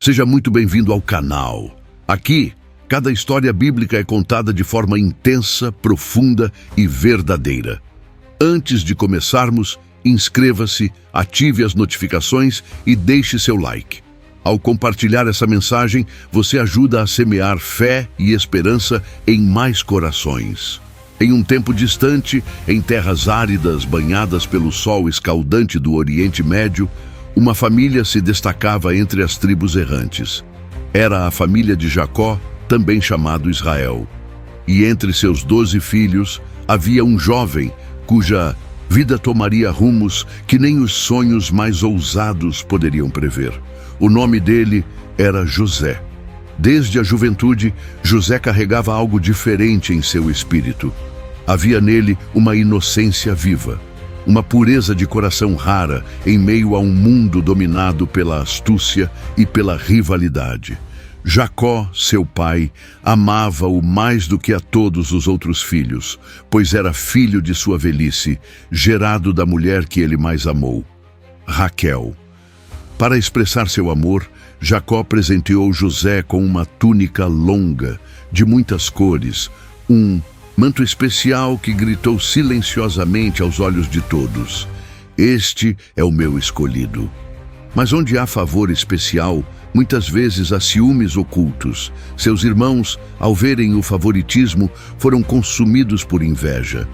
Seja muito bem-vindo ao canal. Aqui, cada história bíblica é contada de forma intensa, profunda e verdadeira. Antes de começarmos, inscreva-se, ative as notificações e deixe seu like. Ao compartilhar essa mensagem, você ajuda a semear fé e esperança em mais corações. Em um tempo distante, em terras áridas banhadas pelo sol escaldante do Oriente Médio, uma família se destacava entre as tribos errantes. Era a família de Jacó, também chamado Israel. E entre seus 12 filhos, havia um jovem cuja vida tomaria rumos que nem os sonhos mais ousados poderiam prever. O nome dele era José. Desde a juventude, José carregava algo diferente em seu espírito. Havia nele uma inocência viva, uma pureza de coração rara em meio a um mundo dominado pela astúcia e pela rivalidade. Jacó, seu pai, amava-o mais do que a todos os outros filhos, pois era filho de sua velhice, gerado da mulher que ele mais amou, Raquel. Para expressar seu amor, Jacó presenteou José com uma túnica longa, de muitas cores, um manto especial que gritou silenciosamente aos olhos de todos: "Este é o meu escolhido." Mas onde há favor especial, muitas vezes há ciúmes ocultos. Seus irmãos, ao verem o favoritismo, foram consumidos por inveja.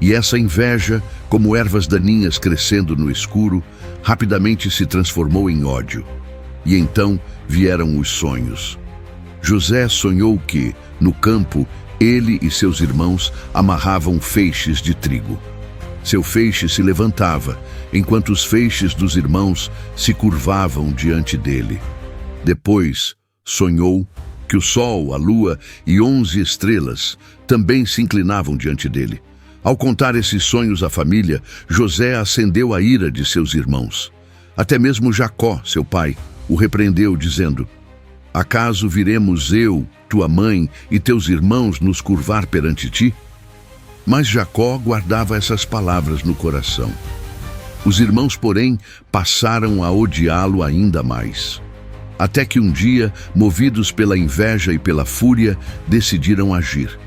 E essa inveja, como ervas daninhas crescendo no escuro, rapidamente se transformou em ódio. E então vieram os sonhos. José sonhou que, no campo, ele e seus irmãos amarravam feixes de trigo. Seu feixe se levantava, enquanto os feixes dos irmãos se curvavam diante dele. Depois, sonhou que o sol, a lua e 11 estrelas também se inclinavam diante dele. Ao contar esses sonhos à família, José acendeu a ira de seus irmãos. Até mesmo Jacó, seu pai, o repreendeu, dizendo: "Acaso viremos eu, tua mãe e teus irmãos nos curvar perante ti?" Mas Jacó guardava essas palavras no coração. Os irmãos, porém, passaram a odiá-lo ainda mais. Até que um dia, movidos pela inveja e pela fúria, decidiram agir.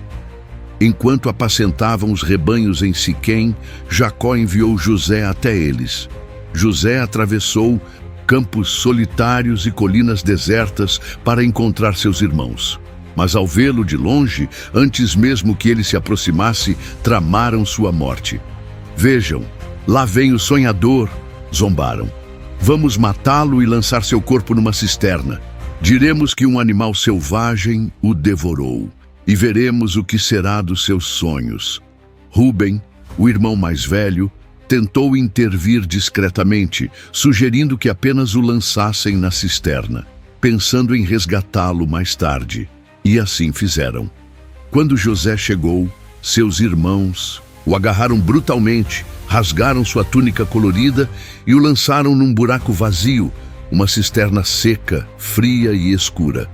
Enquanto apacentavam os rebanhos em Siquém, Jacó enviou José até eles. José atravessou campos solitários e colinas desertas para encontrar seus irmãos. Mas ao vê-lo de longe, antes mesmo que ele se aproximasse, tramaram sua morte. "Vejam, lá vem o sonhador", zombaram. "Vamos matá-lo e lançar seu corpo numa cisterna. Diremos que um animal selvagem o devorou, e veremos o que será dos seus sonhos." Rúben, o irmão mais velho, tentou intervir discretamente, sugerindo que apenas o lançassem na cisterna, pensando em resgatá-lo mais tarde. E assim fizeram. Quando José chegou, seus irmãos o agarraram brutalmente, rasgaram sua túnica colorida e o lançaram num buraco vazio, uma cisterna seca, fria e escura.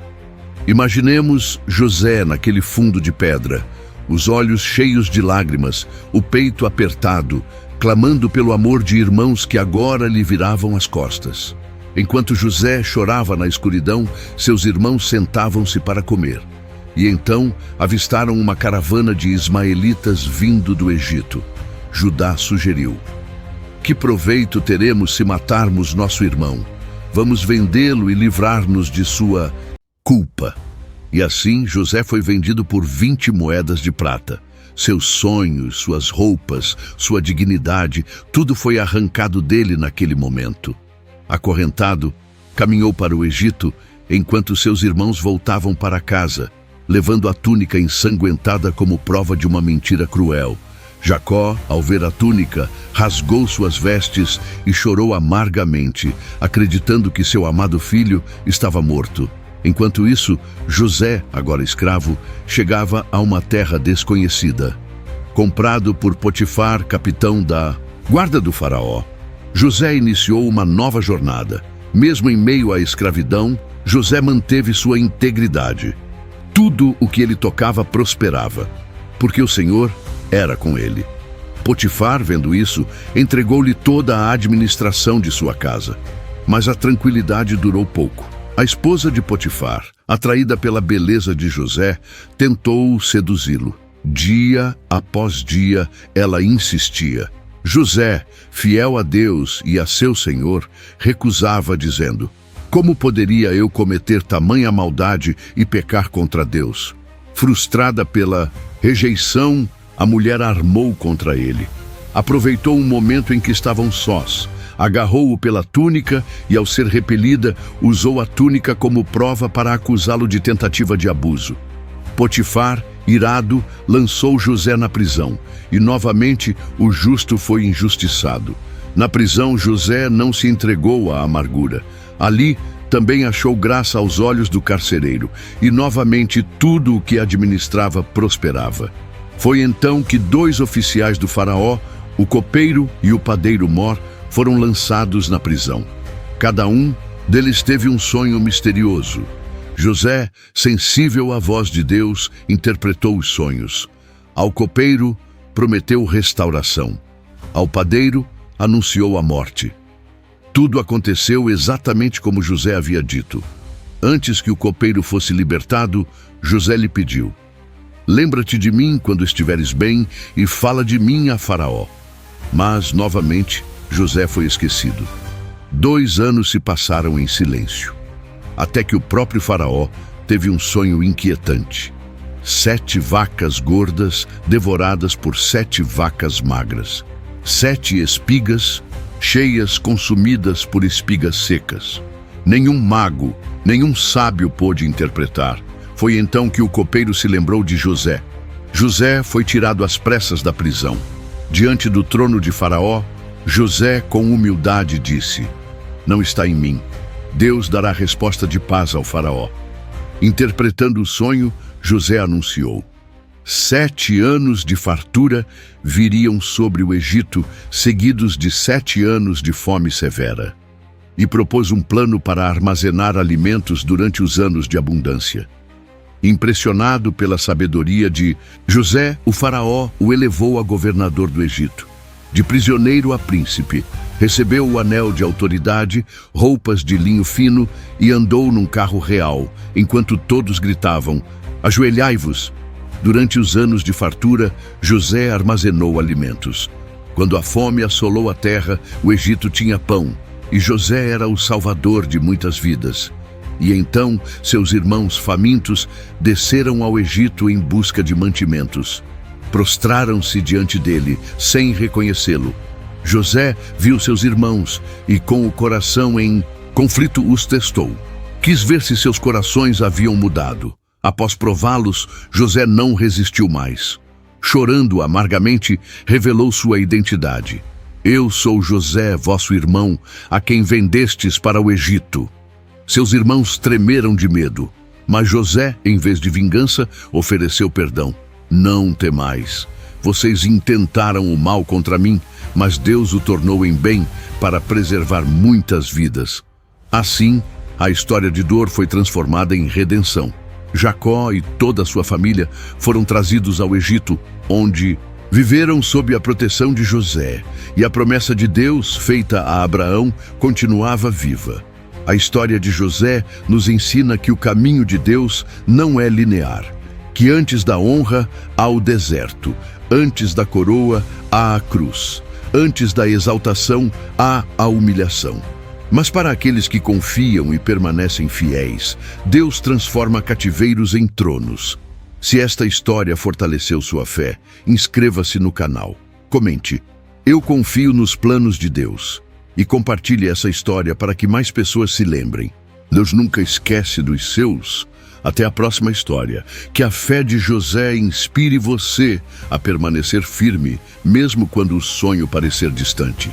Imaginemos José naquele fundo de pedra, os olhos cheios de lágrimas, o peito apertado, clamando pelo amor de irmãos que agora lhe viravam as costas. Enquanto José chorava na escuridão, seus irmãos sentavam-se para comer. E então avistaram uma caravana de ismaelitas vindo do Egito. Judá sugeriu: "Que proveito teremos se matarmos nosso irmão? Vamos vendê-lo e livrar-nos de sua culpa." E assim José foi vendido por 20 moedas de prata. Seus sonhos, suas roupas, sua dignidade, tudo foi arrancado dele naquele momento. Acorrentado, caminhou para o Egito, enquanto seus irmãos voltavam para casa, levando a túnica ensanguentada como prova de uma mentira cruel. Jacó, ao ver a túnica, rasgou suas vestes e chorou amargamente, acreditando que seu amado filho estava morto. Enquanto isso, José, agora escravo, chegava a uma terra desconhecida. Comprado por Potifar, capitão da guarda do faraó, José iniciou uma nova jornada. Mesmo em meio à escravidão, José manteve sua integridade. Tudo o que ele tocava prosperava, porque o Senhor era com ele. Potifar, vendo isso, entregou-lhe toda a administração de sua casa. Mas a tranquilidade durou pouco. A esposa de Potifar, atraída pela beleza de José, tentou seduzi-lo. Dia após dia, ela insistia. José, fiel a Deus e a seu senhor, recusava, dizendo: como poderia eu cometer tamanha maldade e pecar contra Deus? Frustrada pela rejeição, a mulher armou contra ele. Aproveitou um momento em que estavam sós, agarrou-o pela túnica e, ao ser repelida, usou a túnica como prova para acusá-lo de tentativa de abuso. Potifar, irado, lançou José na prisão, e novamente o justo foi injustiçado. Na prisão, José não se entregou à amargura. Ali, também achou graça aos olhos do carcereiro, e novamente tudo o que administrava prosperava. Foi então que 2 oficiais do faraó, o copeiro e o padeiro Mor, foram lançados na prisão. Cada um deles teve um sonho misterioso. José, sensível à voz de Deus, interpretou os sonhos. Ao copeiro, prometeu restauração. Ao padeiro, anunciou a morte. Tudo aconteceu exatamente como José havia dito. Antes que o copeiro fosse libertado, José lhe pediu: lembra-te de mim quando estiveres bem e fala de mim a Faraó. Mas, novamente, José foi esquecido. 2 anos se passaram em silêncio, até que o próprio Faraó teve um sonho inquietante. 7 vacas gordas devoradas por 7 vacas magras. 7 espigas cheias consumidas por espigas secas. Nenhum mago, nenhum sábio pôde interpretar. Foi então que o copeiro se lembrou de José. José foi tirado às pressas da prisão. Diante do trono de Faraó, José, com humildade, disse: não está em mim. Deus dará resposta de paz ao Faraó. Interpretando o sonho, José anunciou: 7 anos de fartura viriam sobre o Egito, seguidos de 7 anos de fome severa. E propôs um plano para armazenar alimentos durante os anos de abundância. Impressionado pela sabedoria de José, o faraó o elevou a governador do Egito. De prisioneiro a príncipe, recebeu o anel de autoridade, roupas de linho fino e andou num carro real, enquanto todos gritavam: ajoelhai-vos! Durante os anos de fartura, José armazenou alimentos. Quando a fome assolou a terra, o Egito tinha pão, e José era o salvador de muitas vidas. E então, seus irmãos famintos desceram ao Egito em busca de mantimentos. Prostraram-se diante dele, sem reconhecê-lo. José viu seus irmãos e, com o coração em conflito, os testou. Quis ver se seus corações haviam mudado. Após prová-los, José não resistiu mais. Chorando amargamente, revelou sua identidade. Eu sou José, vosso irmão, a quem vendestes para o Egito. Seus irmãos tremeram de medo, mas José, em vez de vingança, ofereceu perdão. Não temais. Vocês intentaram o mal contra mim, mas Deus o tornou em bem para preservar muitas vidas. Assim, a história de dor foi transformada em redenção. Jacó e toda a sua família foram trazidos ao Egito, onde viveram sob a proteção de José, e a promessa de Deus feita a Abraão continuava viva. A história de José nos ensina que o caminho de Deus não é linear, que antes da honra há o deserto, antes da coroa há a cruz, antes da exaltação há a humilhação. Mas para aqueles que confiam e permanecem fiéis, Deus transforma cativeiros em tronos. Se esta história fortaleceu sua fé, inscreva-se no canal. Comente: eu confio nos planos de Deus. E compartilhe essa história para que mais pessoas se lembrem. Deus nunca esquece dos seus. Até a próxima história. Que a fé de José inspire você a permanecer firme, mesmo quando o sonho parecer distante.